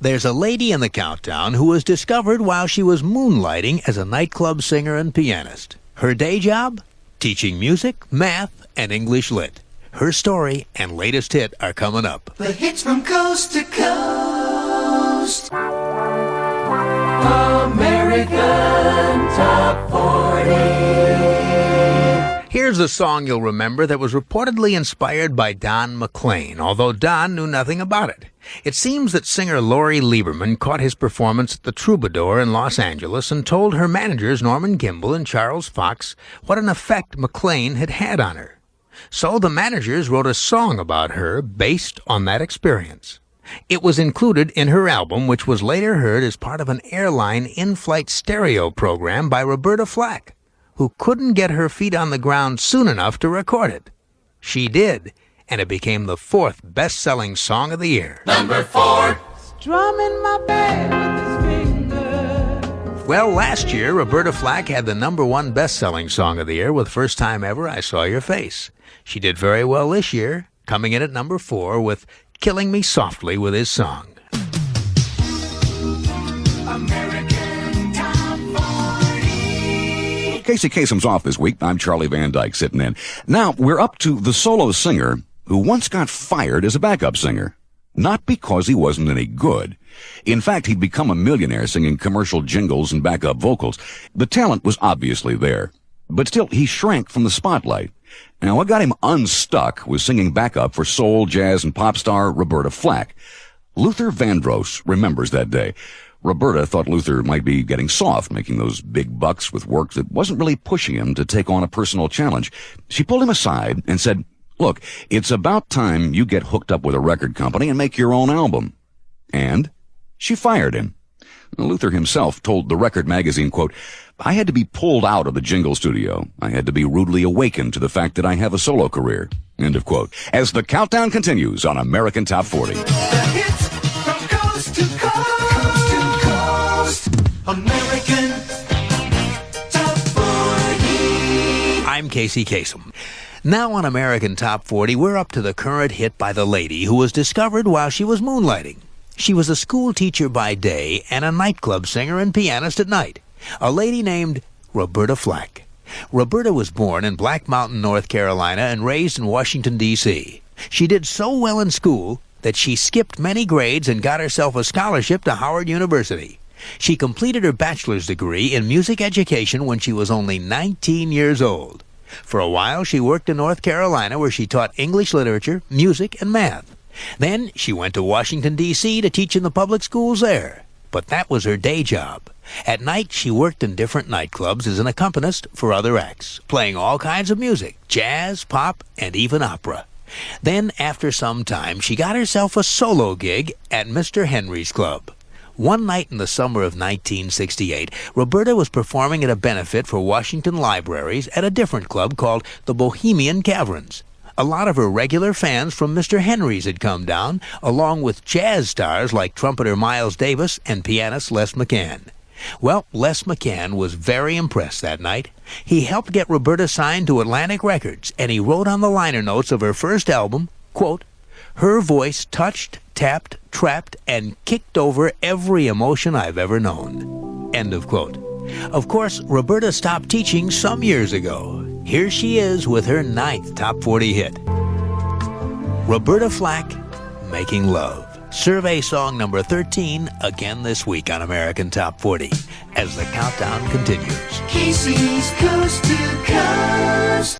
There's a lady in the countdown who was discovered while she was moonlighting as a nightclub singer and pianist. Her day job? Teaching music, math, and English lit. Her story and latest hit are coming up. The hits from coast to coast. American Top 40. Here's a song you'll remember that was reportedly inspired by Don McLean, although Don knew nothing about it. It seems that singer Lori Lieberman caught his performance at the Troubadour in Los Angeles and told her managers Norman Gimbel and Charles Fox what an effect McLean had had on her. So the managers wrote a song about her based on that experience. It was included in her album, which was later heard as part of an airline in-flight stereo program by Roberta Flack, who couldn't get her feet on the ground soon enough to record it. She did, and it became the 4th best-selling song of the year. Number 4. Strumming my bed with his finger. Well, last year, Roberta Flack had the number 1 best-selling song of the year with First Time Ever, I Saw Your Face. She did very well this year, coming in at number 4 with Killing Me Softly with his song. American Top 40. Casey Kasem's off this week. I'm Charlie Van Dyke sitting in. Now, we're up to the solo singer who once got fired as a backup singer. Not because he wasn't any good. In fact, he'd become a millionaire singing commercial jingles and backup vocals. The talent was obviously there. But still, he shrank from the spotlight. Now, what got him unstuck was singing backup for soul, jazz, and pop star Roberta Flack. Luther Vandross remembers that day. Roberta thought Luther might be getting soft, making those big bucks with work that wasn't really pushing him to take on a personal challenge. She pulled him aside and said, "Look, it's about time you get hooked up with a record company and make your own album." And she fired him. Luther himself told the Record magazine, quote, "I had to be pulled out of the jingle studio. I had to be rudely awakened to the fact that I have a solo career." End of quote. As the countdown continues on American Top 40. The hits from coast to coast. American Top 40. I'm Casey Kasem. Now on American Top 40, we're up to the current hit by the lady who was discovered while she was moonlighting. She was a school teacher by day and a nightclub singer and pianist at night. A lady named Roberta Flack. Roberta was born in Black Mountain, North Carolina, and raised in Washington, D.C. She did so well in school that she skipped many grades and got herself a scholarship to Howard University. She completed her bachelor's degree in music education when she was only 19 years old. For a while, she worked in North Carolina, where she taught English literature, music, and math. Then she went to Washington, D.C. to teach in the public schools there. But that was her day job. At night, she worked in different nightclubs as an accompanist for other acts, playing all kinds of music, jazz, pop, and even opera. Then, after some time, she got herself a solo gig at Mr. Henry's Club. One night in the summer of 1968, Roberta was performing at a benefit for Washington libraries at a different club called the Bohemian Caverns. A lot of her regular fans from Mr. Henry's had come down, along with jazz stars like trumpeter Miles Davis and pianist Les McCann. Well, Les McCann was very impressed that night. He helped get Roberta signed to Atlantic Records, and he wrote on the liner notes of her first album, quote, "Her voice touched, tapped, trapped, and kicked over every emotion I've ever known." End of quote. Of course, Roberta stopped teaching some years ago. Here she is with her 9th Top 40 hit. Roberta Flack, Making Love. Survey song number 13, again this week on American Top 40, as the countdown continues. Casey's Coast to Coast.